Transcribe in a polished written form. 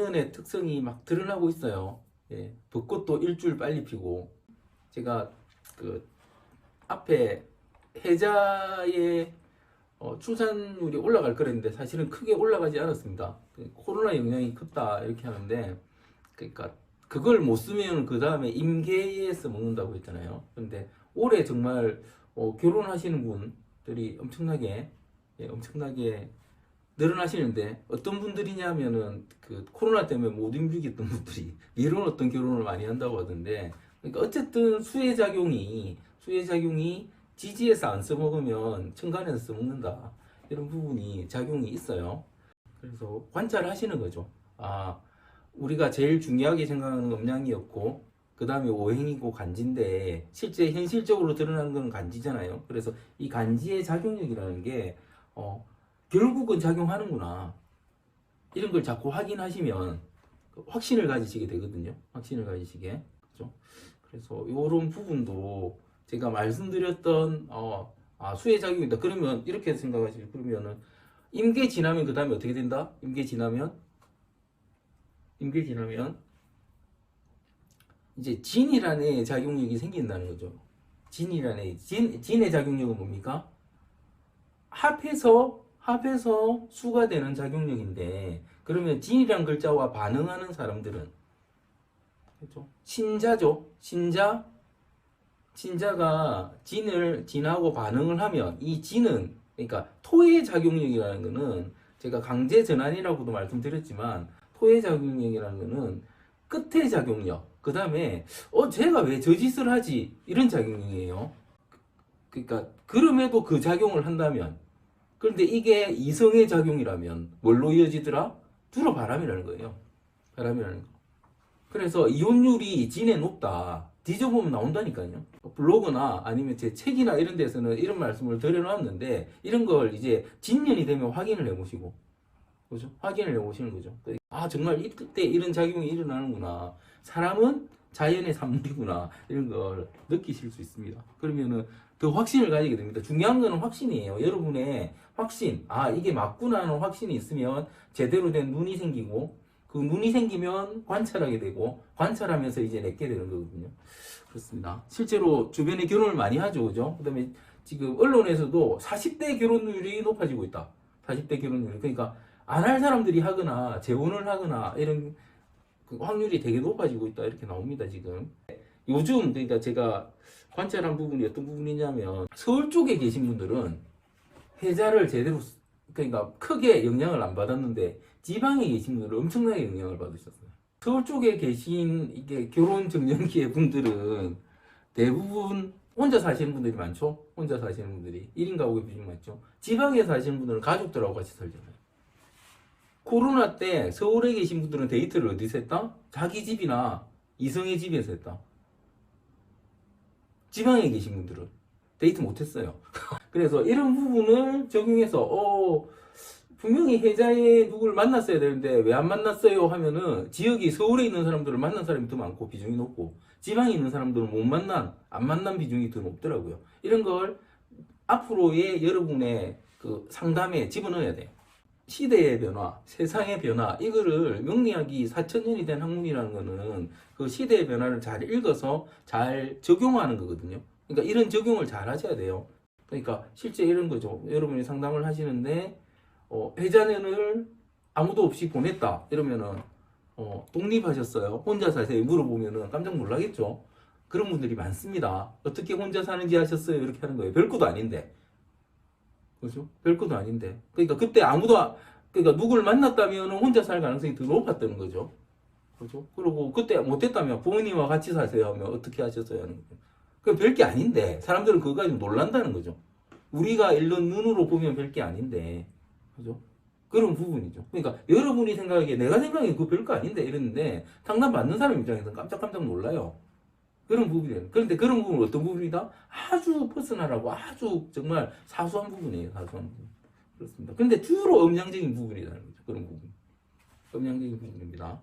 노년의 특성이 막 드러나고 있어요. 예, 벚꽃도 일주일 빨리 피고, 제가 그 앞에 해자의 출산율이 올라갈 거랬는데 사실은 크게 올라가지 않았습니다. 코로나 영향이 컸다 이렇게 하는데, 그러니까 그걸 못 쓰면 그 다음에 임계에서 먹는다고 했잖아요. 그런데 올해 정말 결혼하시는 분들이 엄청나게 늘어나시는데, 어떤 분들이냐면은 그 코로나 때문에 못 임기겠던 분들이 이런 어떤 결혼을 많이 한다고 하던데, 그러니까 어쨌든 수혜작용이 지지에서 안 써먹으면 천간에서 써먹는다, 이런 부분이 작용이 있어요. 그래서 관찰하시는 거죠. 아, 우리가 제일 중요하게 생각하는 음양이었고, 그 다음에 오행이고 간지인데 실제 현실적으로 드러나는 건 간지잖아요. 그래서 이 간지의 작용력이라는 게 결국은 작용하는구나, 이런 걸 자꾸 확인하시면 확신을 가지시게 되거든요. 확신을 가지시게. 그죠? 그래서 이런 부분도 제가 말씀드렸던 수혜작용이다. 그러면 이렇게 생각하시죠. 그러면은 임계 지나면 그 다음에 어떻게 된다? 임계 지나면 이제 진이라는 작용력이 생긴다는 거죠. 진의 작용력은 뭡니까? 합해서 수가 되는 작용력인데, 그러면 진이란 글자와 반응하는 사람들은, 그렇죠? 신자죠. 신자가 진하고 반응을 하면, 이 진은, 그러니까 토의 작용력이라는 거는 제가 강제 전환이라고도 말씀드렸지만, 토의 작용력이라는 거는 끝의 작용력, 그 다음에 제가 왜 저 짓을 하지, 이런 작용력이에요. 그러니까 그럼에도 그 작용을 한다면, 그런데 이게 이성의 작용이라면 뭘로 이어지더라? 주로 바람이라는 거예요. 바람이라는 거. 그래서 이혼율이 진에 높다, 뒤져보면 나온다니까요. 블로그나 아니면 제 책이나 이런 데서는 이런 말씀을 드려놨는데, 이런 걸 이제 진년이 되면 확인을 해보시고, 그죠? 확인을 해보시는 거죠. 아, 정말 이때 이런 작용이 일어나는구나, 사람은 자연의 산물이구나, 이런 걸 느끼실 수 있습니다. 그러면은 더 확신을 가지게 됩니다. 중요한 거는 확신이에요. 여러분의 확신, 아, 이게 맞구나 하는 확신이 있으면 제대로 된 눈이 생기고, 그 눈이 생기면 관찰하게 되고, 관찰하면서 이제 내게 되는 거거든요. 그렇습니다. 실제로 주변에 결혼을 많이 하죠, 그죠? 그 다음에 지금 언론에서도 40대 결혼율이 높아지고 있다. 40대 결혼율. 그러니까 안 할 사람들이 하거나 재혼을 하거나 이런 그 확률이 되게 높아지고 있다, 이렇게 나옵니다, 지금. 요즘, 그러니까 제가 관찰한 부분이 어떤 부분이냐면, 서울 쪽에 계신 분들은 해자를 제대로, 그러니까 크게 영향을 안 받았는데, 지방에 계신 분들은 엄청나게 영향을 받으셨어요. 서울 쪽에 계신 이게 결혼 정년기의 분들은 대부분 혼자 사시는 분들이 많죠. 혼자 사시는 분들이 1인 가구의 비중이 많죠. 지방에 사시는 분들은 가족들하고 같이 살잖아요. 코로나 때 서울에 계신 분들은 데이트를 어디서 했다? 자기 집이나 이성의 집에서 했다. 지방에 계신 분들은 데이트 못했어요. 그래서 이런 부분을 적용해서 분명히 해자에 누구를 만났어야 되는데 왜 안 만났어요 하면은, 지역이 서울에 있는 사람들을 만난 사람이 더 많고 비중이 높고, 지방에 있는 사람들은 안 만난 비중이 더 높더라고요. 이런 걸 앞으로의 여러분의 그 상담에 집어넣어야 돼요. 시대의 변화, 세상의 변화, 이거를 명리학이 4,000년이 된 학문이라는 거는 그 시대의 변화를 잘 읽어서 잘 적용하는 거거든요. 그러니까 이런 적용을 잘 하셔야 돼요. 그러니까 실제 이런 거죠. 여러분이 상담을 하시는데 해자년을 아무도 없이 보냈다 이러면은 독립하셨어요? 혼자 사세요? 물어보면은 깜짝 놀라겠죠. 그런 분들이 많습니다. 어떻게 혼자 사는지 아셨어요? 이렇게 하는 거예요. 별것도 아닌데. 그죠? 별것도 아닌데. 그러니까 그때 그러니까 누구를 만났다면 혼자 살 가능성이 더 높았다는 거죠. 그죠? 그리고 그때 못했다면 부모님과 같이 사세요 하면 어떻게 하셨어요? 하는 거죠. 그 별게 아닌데 사람들은 그거 가지고 놀란다는 거죠. 우리가 일른 눈으로 보면 별게 아닌데. 그죠? 그런 부분이죠. 그러니까 여러분이 생각하기에, 내가 생각하기에 그거 별거 아닌데 이랬는데, 상담 받는 사람 입장에서는 깜짝깜짝 놀라요. 그런 부분이에요. 그런데 그런 부분은 어떤 부분이다? 아주 퍼스널하고 아주 정말 사소한 부분이에요. 사소한 부분. 그렇습니다. 근데 주로 음양적인 부분이라는 거죠. 그런 부분. 음양적인 부분입니다.